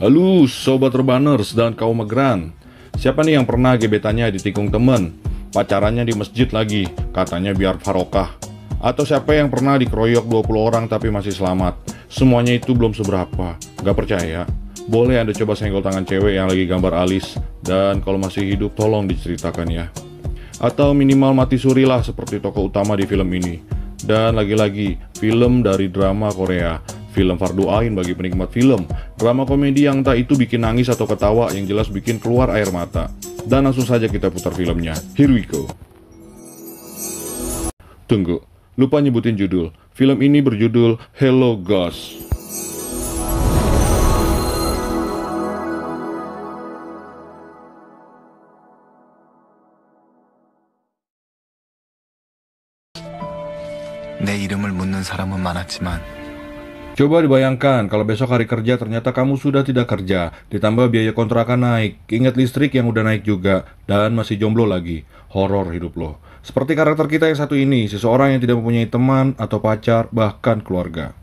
Halo Sobat Urbaners dan kaum migran. Siapa nih yang pernah gebetannya ditikung temen? Pacarannya di masjid lagi, katanya biar barokah. Atau siapa yang pernah dikeroyok 20 orang tapi masih selamat? Semuanya itu belum seberapa. Gak percaya? Boleh Anda coba senggol tangan cewek yang lagi gambar alis. Dan kalau masih hidup tolong diceritakan ya. Atau minimal mati suri lah seperti tokoh utama di film ini. Dan lagi-lagi, film dari drama Korea. Film fardu ain bagi penikmat film. Drama komedi yang entah itu bikin nangis atau ketawa, yang jelas bikin keluar air mata. Dan langsung saja kita putar filmnya. Here we go. Tunggu, lupa nyebutin judul. Film ini berjudul Hello Ghost. 내 이름을 묻는 사람은 많았지만 Coba dibayangkan kalau besok hari kerja ternyata kamu sudah tidak kerja, ditambah biaya kontrakan naik, ingat listrik yang udah naik juga, dan masih jomblo lagi. Horor hidup lo. Seperti karakter kita yang satu ini, seseorang yang tidak mempunyai teman atau pacar, bahkan keluarga.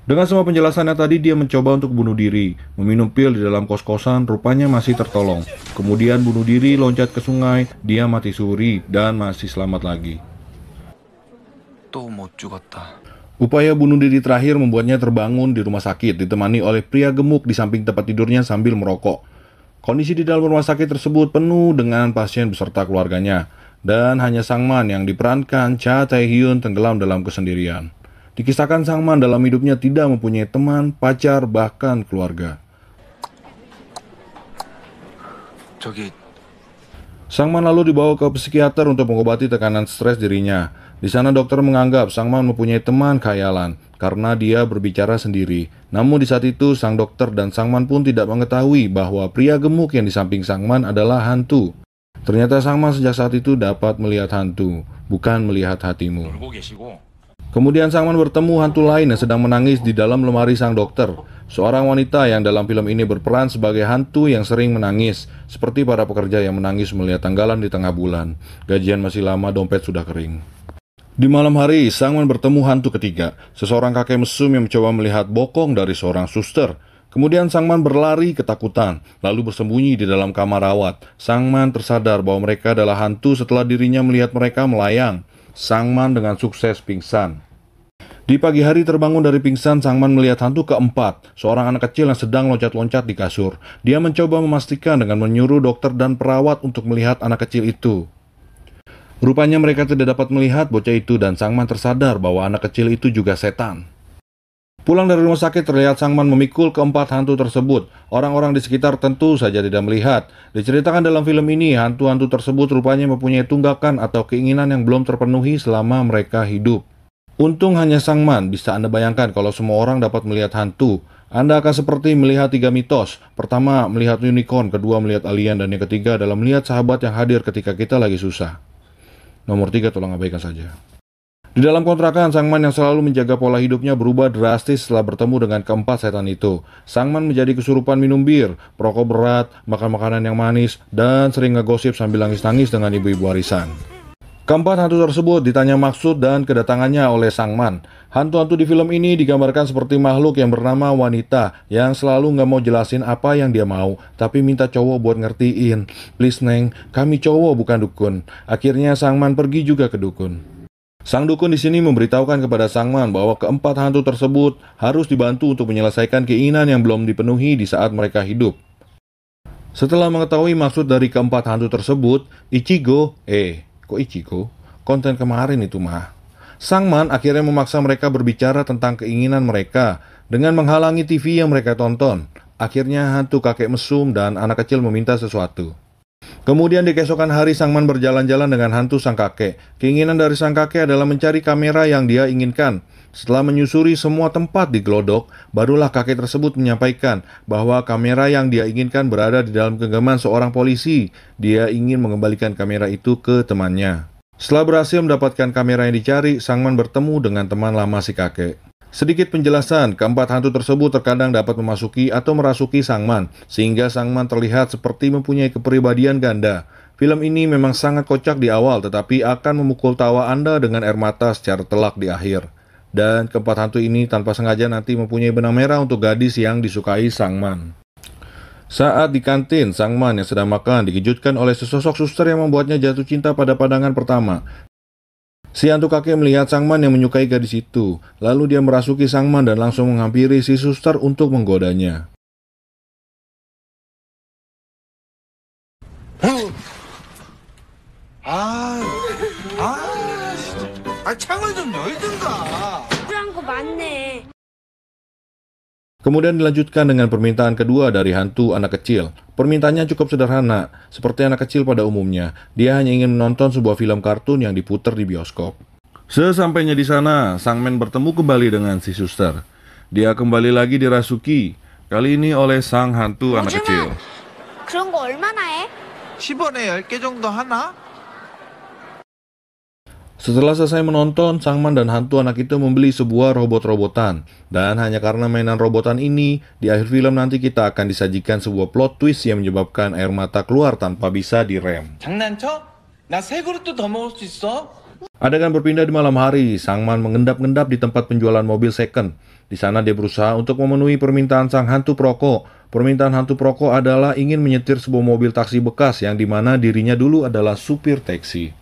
Dengan semua penjelasannya tadi, dia mencoba untuk bunuh diri, meminum pil di dalam kos-kosan, rupanya masih tertolong. Kemudian bunuh diri, loncat ke sungai, dia mati suri, dan masih selamat lagi. 또 못 죽었다. Upaya bunuh diri terakhir membuatnya terbangun di rumah sakit, ditemani oleh pria gemuk di samping tempat tidurnya sambil merokok. Kondisi di dalam rumah sakit tersebut penuh dengan pasien beserta keluarganya, dan hanya Sangman yang diperankan Cha Tae-hyun tenggelam dalam kesendirian. Dikisahkan Sangman dalam hidupnya tidak mempunyai teman, pacar, bahkan keluarga. 저기 Sangman lalu dibawa ke psikiater untuk mengobati tekanan stres dirinya. Di sana dokter menganggap Sangman mempunyai teman khayalan karena dia berbicara sendiri. Namun di saat itu sang dokter dan Sangman pun tidak mengetahui bahwa pria gemuk yang di samping Sangman adalah hantu. Ternyata Sangman sejak saat itu dapat melihat hantu, bukan melihat hatimu. Kemudian Sangman bertemu hantu lain yang sedang menangis di dalam lemari sang dokter. Seorang wanita yang dalam film ini berperan sebagai hantu yang sering menangis, seperti para pekerja yang menangis melihat tanggalan di tengah bulan. Gajian masih lama, dompet sudah kering. Di malam hari, Sangman bertemu hantu ketiga, seseorang kakek mesum yang mencoba melihat bokong dari seorang suster. Kemudian Sangman berlari ketakutan, lalu bersembunyi di dalam kamar rawat. Sangman tersadar bahwa mereka adalah hantu setelah dirinya melihat mereka melayang. Sangman dengan sukses pingsan. Di pagi hari terbangun dari pingsan, Sangman melihat hantu keempat, seorang anak kecil yang sedang loncat-loncat di kasur. Dia mencoba memastikan dengan menyuruh dokter dan perawat untuk melihat anak kecil itu. Rupanya mereka tidak dapat melihat bocah itu dan Sangman tersadar bahwa anak kecil itu juga setan. Pulang dari rumah sakit terlihat Sangman memikul keempat hantu tersebut. Orang-orang di sekitar tentu saja tidak melihat. Diceritakan dalam film ini, hantu-hantu tersebut rupanya mempunyai tunggakan atau keinginan yang belum terpenuhi selama mereka hidup. Untung hanya Sangman, bisa Anda bayangkan kalau semua orang dapat melihat hantu. Anda akan seperti melihat 3 mitos. Pertama, melihat unicorn, kedua melihat alien, dan yang ketiga adalah melihat sahabat yang hadir ketika kita lagi susah. Nomor 3 tolong abaikan saja. Di dalam kontrakan, Sangman yang selalu menjaga pola hidupnya berubah drastis setelah bertemu dengan keempat setan itu. Sangman menjadi kesurupan minum bir, perokok berat, makan makanan yang manis, dan sering ngegosip sambil nangis-nangis dengan ibu-ibu arisan. Keempat hantu tersebut ditanya maksud dan kedatangannya oleh Sangman. Hantu-hantu di film ini digambarkan seperti makhluk yang bernama wanita yang selalu nggak mau jelasin apa yang dia mau, tapi minta cowok buat ngertiin. Please neng, kami cowok bukan dukun. Akhirnya Sangman pergi juga ke dukun. Sang dukun di sini memberitahukan kepada Sangman bahwa keempat hantu tersebut harus dibantu untuk menyelesaikan keinginan yang belum dipenuhi di saat mereka hidup. Setelah mengetahui maksud dari keempat hantu tersebut, Ichigo, kok Ichigo? Konten kemarin itu mah. Sangman akhirnya memaksa mereka berbicara tentang keinginan mereka dengan menghalangi TV yang mereka tonton. Akhirnya hantu kakek mesum dan anak kecil meminta sesuatu. Kemudian di keesokan hari Sangman berjalan-jalan dengan hantu sang kakek. Keinginan dari sang kakek adalah mencari kamera yang dia inginkan. Setelah menyusuri semua tempat di Glodok, barulah kakek tersebut menyampaikan bahwa kamera yang dia inginkan berada di dalam genggaman seorang polisi. Dia ingin mengembalikan kamera itu ke temannya. Setelah berhasil mendapatkan kamera yang dicari, Sangman bertemu dengan teman lama si kakek. Sedikit penjelasan, keempat hantu tersebut terkadang dapat memasuki atau merasuki Sangman, sehingga Sangman terlihat seperti mempunyai kepribadian ganda. Film ini memang sangat kocak di awal, tetapi akan memukul tawa Anda dengan air mata secara telak di akhir. Dan keempat hantu ini tanpa sengaja nanti mempunyai benang merah untuk gadis yang disukai Sangman. Saat di kantin, sang man yang sedang makan dikejutkan oleh sesosok suster yang membuatnya jatuh cinta pada pandangan pertama. Si hantu kakek melihat sang man yang menyukai gadis itu, lalu dia merasuki sang man dan langsung menghampiri si suster untuk menggodanya. 아, 진짜. 창을 좀 열든가. 억울한 거 많네. Kemudian dilanjutkan dengan permintaan kedua dari hantu anak kecil. Permintaannya cukup sederhana, seperti anak kecil pada umumnya. Dia hanya ingin menonton sebuah film kartun yang diputar di bioskop. Sesampainya di sana, sang man bertemu kembali dengan si suster. Dia kembali lagi dirasuki, kali ini oleh sang hantu anak kecil. 그런 거 얼마나 해? 10원에 10개 정도 하나? Setelah selesai menonton, sang man dan hantu anak itu membeli sebuah robot-robotan. Dan hanya karena mainan robotan ini, di akhir film nanti kita akan disajikan sebuah plot twist yang menyebabkan air mata keluar tanpa bisa direm. 장난쳐? 나 세 그릇도 더 먹을 수 있어? Adegan berpindah di malam hari, sang man mengendap-endap di tempat penjualan mobil second. Di sana dia berusaha untuk memenuhi permintaan sang hantu perokok. Permintaan hantu perokok adalah ingin menyetir sebuah mobil taksi bekas yang dimana dirinya dulu adalah supir taksi.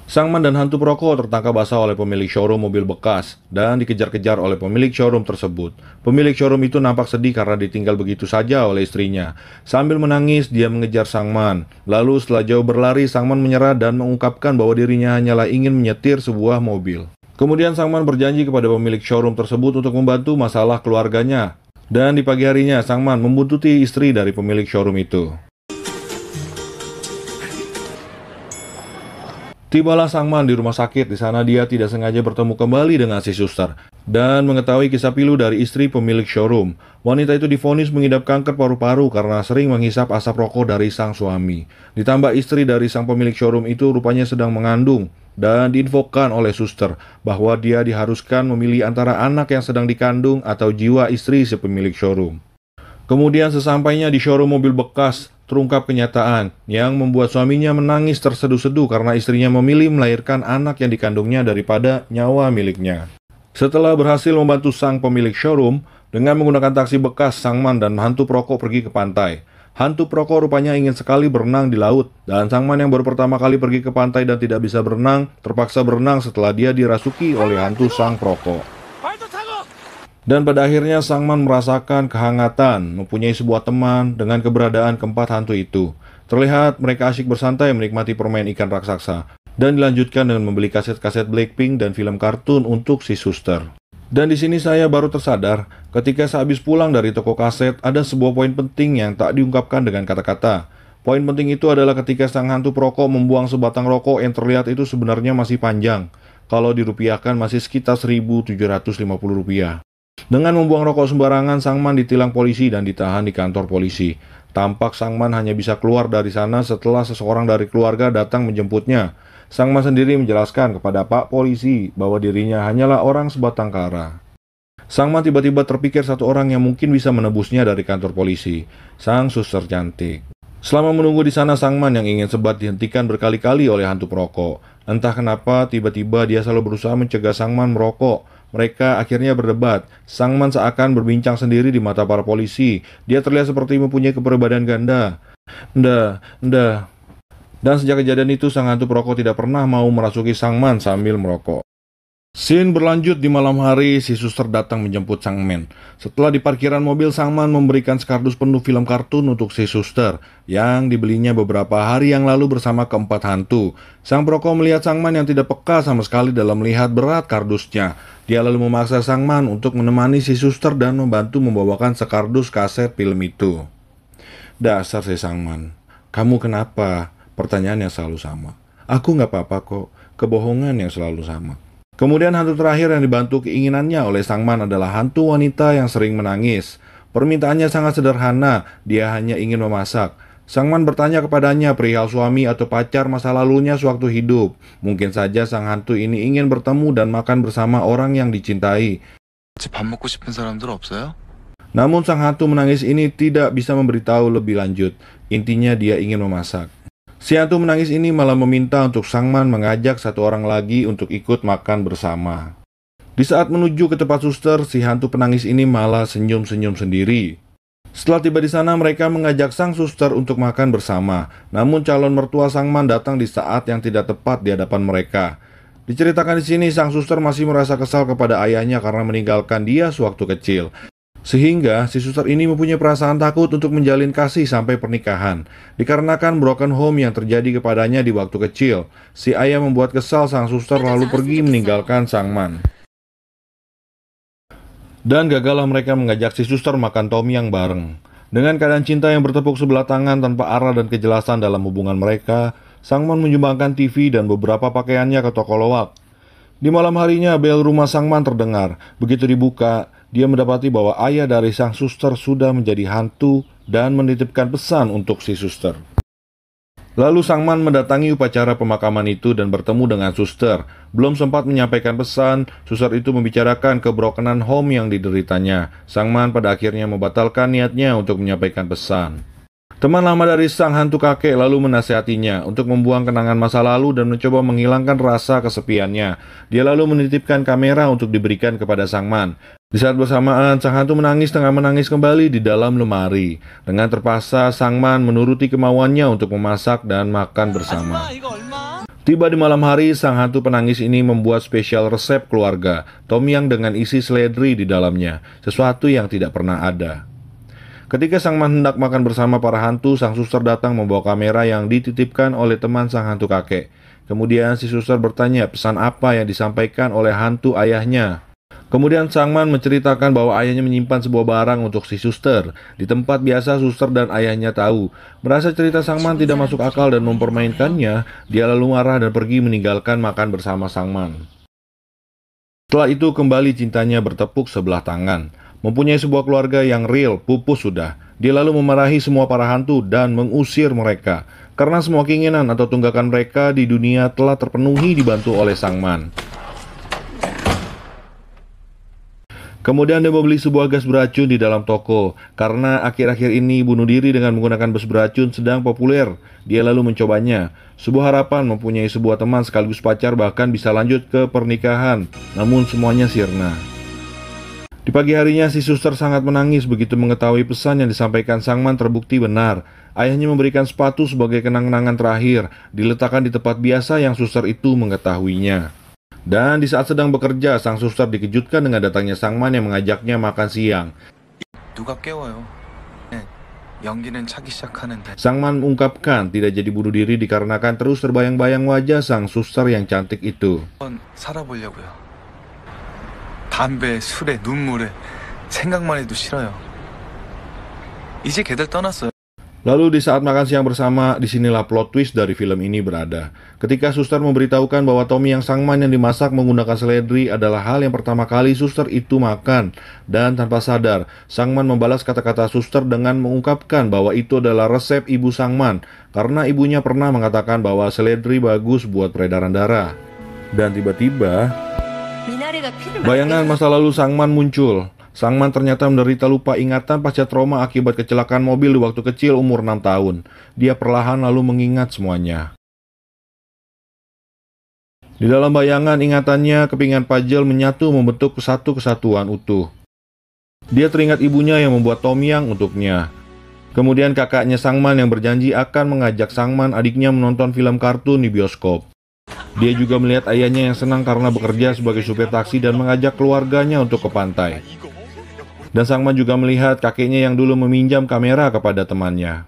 Sang man dan hantu perokok tertangkap basah oleh pemilik showroom mobil bekas dan dikejar-kejar oleh pemilik showroom tersebut. Pemilik showroom itu nampak sedih karena ditinggal begitu saja oleh istrinya. Sambil menangis, dia mengejar sang man. Lalu setelah jauh berlari, sang man menyerah dan mengungkapkan bahwa dirinya hanyalah ingin menyetir sebuah mobil. Kemudian sang man berjanji kepada pemilik showroom tersebut untuk membantu masalah keluarganya. Dan di pagi harinya, sang man membuntuti istri dari pemilik showroom itu. Tibalah sang man di rumah sakit. Di sana dia tidak sengaja bertemu kembali dengan si suster dan mengetahui kisah pilu dari istri pemilik showroom. Wanita itu divonis mengidap kanker paru-paru karena sering menghisap asap rokok dari sang suami. Ditambah istri dari sang pemilik showroom itu rupanya sedang mengandung dan diinfokan oleh suster bahwa dia diharuskan memilih antara anak yang sedang dikandung atau jiwa istri si pemilik showroom. Kemudian sesampainya di showroom mobil bekas, terungkap kenyataan yang membuat suaminya menangis terseduh-seduh karena istrinya memilih melahirkan anak yang dikandungnya daripada nyawa miliknya. Setelah berhasil membantu sang pemilik showroom, dengan menggunakan taksi bekas, sang man dan hantu perokok pergi ke pantai. Hantu perokok rupanya ingin sekali berenang di laut, dan sang man yang baru pertama kali pergi ke pantai dan tidak bisa berenang, terpaksa berenang setelah dia dirasuki oleh hantu sang perokok. Dan pada akhirnya sang man merasakan kehangatan, mempunyai sebuah teman dengan keberadaan keempat hantu itu. Terlihat mereka asyik bersantai menikmati permen ikan raksasa. Dan dilanjutkan dengan membeli kaset-kaset Blackpink dan film kartun untuk si suster. Dan di sini saya baru tersadar, ketika sehabis pulang dari toko kaset, ada sebuah poin penting yang tak diungkapkan dengan kata-kata. Poin penting itu adalah ketika sang hantu perokok membuang sebatang rokok yang terlihat itu sebenarnya masih panjang. Kalau dirupiahkan masih sekitar Rp1.750. Dengan membuang rokok sembarangan, sang man ditilang polisi dan ditahan di kantor polisi. Tampak sang man hanya bisa keluar dari sana setelah seseorang dari keluarga datang menjemputnya. Sang man sendiri menjelaskan kepada Pak Polisi bahwa dirinya hanyalah orang sebatang kara. Sang man tiba-tiba terpikir satu orang yang mungkin bisa menebusnya dari kantor polisi, sang suster cantik. Selama menunggu di sana, sang man yang ingin sebat dihentikan berkali-kali oleh hantu perokok. Entah kenapa, tiba-tiba dia selalu berusaha mencegah sang man merokok. Mereka akhirnya berdebat. Sang man seakan berbincang sendiri di mata para polisi. Dia terlihat seperti mempunyai kepribadian ganda. Nda. Dan sejak kejadian itu, sang hantu perokok tidak pernah mau merasuki sang man sambil merokok. Scene berlanjut di malam hari, si suster datang menjemput sang man. Setelah di parkiran mobil, sang man memberikan sekardus penuh film kartun untuk si suster yang dibelinya beberapa hari yang lalu bersama keempat hantu. Sang perokok melihat sang man yang tidak peka sama sekali dalam melihat berat kardusnya. Dia lalu memaksa sang man untuk menemani si suster dan membantu membawakan sekardus kaset film itu. Dasar si sang man, kamu kenapa? Pertanyaan yang selalu sama. Aku nggak apa-apa kok, kebohongan yang selalu sama. Kemudian hantu terakhir yang dibantu keinginannya oleh sang man adalah hantu wanita yang sering menangis. Permintaannya sangat sederhana, dia hanya ingin memasak. Sang man bertanya kepadanya perihal suami atau pacar masa lalunya sewaktu hidup. Mungkin saja sang hantu ini ingin bertemu dan makan bersama orang yang dicintai. 같이 밥 먹고 싶은 사람들 없어요? Namun sang hantu menangis ini tidak bisa memberitahu lebih lanjut. Intinya dia ingin memasak. Si hantu menangis ini malah meminta untuk sang man mengajak satu orang lagi untuk ikut makan bersama. Di saat menuju ke tempat suster, si hantu penangis ini malah senyum-senyum sendiri. Setelah tiba di sana, mereka mengajak sang suster untuk makan bersama. Namun calon mertua Sangman datang di saat yang tidak tepat di hadapan mereka. Diceritakan di sini, sang suster masih merasa kesal kepada ayahnya karena meninggalkan dia sewaktu kecil. Sehingga si suster ini mempunyai perasaan takut untuk menjalin kasih sampai pernikahan. Dikarenakan broken home yang terjadi kepadanya di waktu kecil, si ayah membuat kesal sang suster lalu pergi meninggalkan Sangman. Dan gagallah mereka mengajak si suster makan tomyang bareng. Dengan keadaan cinta yang bertepuk sebelah tangan tanpa arah dan kejelasan dalam hubungan mereka, Sangman menyumbangkan TV dan beberapa pakaiannya ke toko loak. Di malam harinya, bel rumah Sangman terdengar. Begitu dibuka, dia mendapati bahwa ayah dari sang suster sudah menjadi hantu dan menitipkan pesan untuk si suster. Lalu Sangman mendatangi upacara pemakaman itu dan bertemu dengan suster. Belum sempat menyampaikan pesan, suster itu membicarakan kebrokenan home yang dideritanya. Sangman pada akhirnya membatalkan niatnya untuk menyampaikan pesan. Teman lama dari sang hantu kakek lalu menasihatinya untuk membuang kenangan masa lalu dan mencoba menghilangkan rasa kesepiannya. Dia lalu menitipkan kamera untuk diberikan kepada Sangman. Di saat bersamaan, sang hantu menangis tengah menangis kembali di dalam lemari. Dengan terpaksa, Sangman menuruti kemauannya untuk memasak dan makan bersama. Tiba di malam hari, sang hantu penangis ini membuat spesial resep keluarga, tomyang dengan isi seledri di dalamnya, sesuatu yang tidak pernah ada. Ketika Sangman hendak makan bersama para hantu, sang suster datang membawa kamera yang dititipkan oleh teman sang hantu kakek. Kemudian si suster bertanya pesan apa yang disampaikan oleh hantu ayahnya. Kemudian Sangman menceritakan bahwa ayahnya menyimpan sebuah barang untuk si suster. Di tempat biasa suster dan ayahnya tahu. Merasa cerita Sangman tidak masuk akal dan mempermainkannya, dia lalu marah dan pergi meninggalkan makan bersama Sangman. Setelah itu kembali cintanya bertepuk sebelah tangan. Mempunyai sebuah keluarga yang real, pupus sudah. Dia lalu memarahi semua para hantu dan mengusir mereka. Karena semua keinginan atau tunggakan mereka di dunia telah terpenuhi dibantu oleh Sangman. Kemudian dia membeli sebuah gas beracun di dalam toko. Karena akhir-akhir ini bunuh diri dengan menggunakan gas beracun sedang populer. Dia lalu mencobanya. Sebuah harapan mempunyai sebuah teman sekaligus pacar bahkan bisa lanjut ke pernikahan. Namun semuanya sirna. Di pagi harinya si suster sangat menangis begitu mengetahui pesan yang disampaikan Sangman terbukti benar. Ayahnya memberikan sepatu sebagai kenang-kenangan terakhir, diletakkan di tempat biasa yang suster itu mengetahuinya. Dan di saat sedang bekerja, sang suster dikejutkan dengan datangnya Sangman yang mengajaknya makan siang. 누가 깨워요? 네, 연기는 차기 시작하는데. Sangman mengungkapkan tidak jadi bunuh diri dikarenakan terus terbayang-bayang wajah sang suster yang cantik itu. 한번 살아보려고요. 담배, 술에, 눈물에 생각만 해도 싫어요. 이제 걔들 떠났어요. Lalu di saat makan siang bersama, disinilah plot twist dari film ini berada. Ketika suster memberitahukan bahwa tomyang Sangman yang dimasak menggunakan seledri adalah hal yang pertama kali suster itu makan. Dan tanpa sadar, Sangman membalas kata-kata suster dengan mengungkapkan bahwa itu adalah resep ibu Sangman. Karena ibunya pernah mengatakan bahwa seledri bagus buat peredaran darah. Dan tiba-tiba, bayangan masa lalu Sangman muncul. Sangman ternyata menderita lupa ingatan pasca trauma akibat kecelakaan mobil di waktu kecil umur 6 tahun. Dia perlahan lalu mengingat semuanya. Di dalam bayangan ingatannya, kepingan puzzle menyatu membentuk satu kesatuan utuh. Dia teringat ibunya yang membuat tomyang untuknya. Kemudian kakaknya Sangman yang berjanji akan mengajak Sangman adiknya menonton film kartun di bioskop. Dia juga melihat ayahnya yang senang karena bekerja sebagai supir taksi dan mengajak keluarganya untuk ke pantai. Dan Sangman juga melihat kakeknya yang dulu meminjam kamera kepada temannya.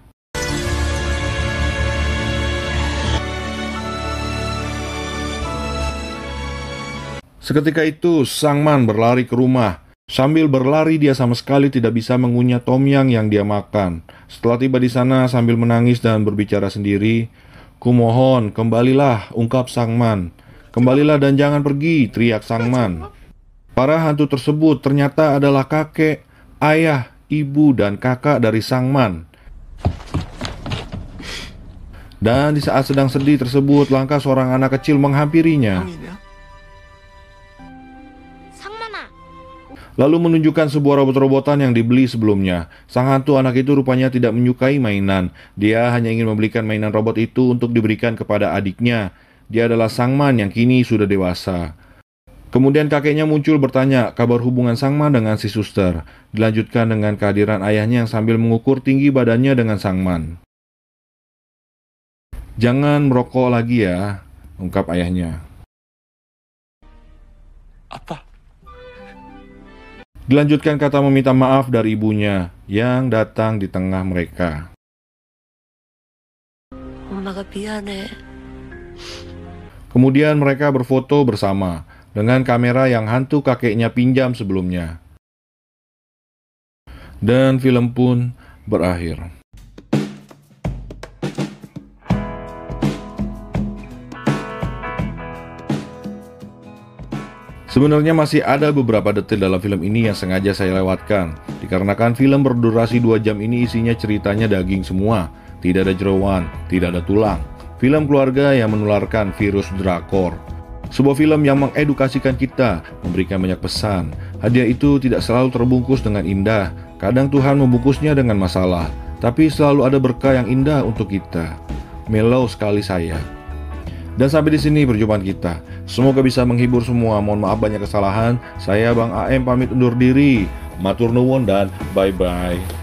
Seketika itu, Sangman berlari ke rumah. Sambil berlari, dia sama sekali tidak bisa mengunyah tomyang yang dia makan. Setelah tiba di sana, sambil menangis dan berbicara sendiri, "Kumohon, kembalilah," ungkap Sangman. "Kembalilah dan jangan pergi," teriak Sangman. Para hantu tersebut ternyata adalah kakek, ayah, ibu, dan kakak dari Sangman. Dan di saat sedang sedih tersebut, langkah seorang anak kecil menghampirinya. Lalu menunjukkan sebuah robot-robotan yang dibeli sebelumnya. Sang hantu anak itu rupanya tidak menyukai mainan. Dia hanya ingin membelikan mainan robot itu untuk diberikan kepada adiknya. Dia adalah Sangman yang kini sudah dewasa. Kemudian kakeknya muncul bertanya kabar hubungan Sangman dengan si suster. Dilanjutkan dengan kehadiran ayahnya yang sambil mengukur tinggi badannya dengan Sangman. "Jangan merokok lagi ya," ungkap ayahnya. 아빠. Dilanjutkan kata meminta maaf dari ibunya yang datang di tengah mereka. 엄마가 미안해. Kemudian mereka berfoto bersama dengan kamera yang hantu kakeknya pinjam sebelumnya. Dan film pun berakhir. Sebenarnya masih ada beberapa detail dalam film ini yang sengaja saya lewatkan, dikarenakan film berdurasi 2 jam ini isinya ceritanya daging semua, tidak ada jeroan, tidak ada tulang. Film keluarga yang menularkan virus drakor. Sebuah film yang mengedukasikan kita, memberikan banyak pesan. Hadiah itu tidak selalu terbungkus dengan indah, kadang Tuhan membungkusnya dengan masalah, tapi selalu ada berkah yang indah untuk kita. Mellow sekali saya. Dan sampai di sini perjumpaan kita. Semoga bisa menghibur semua. Mohon maaf banyak kesalahan. Saya Bang AM pamit undur diri. Matur nuwun dan bye-bye.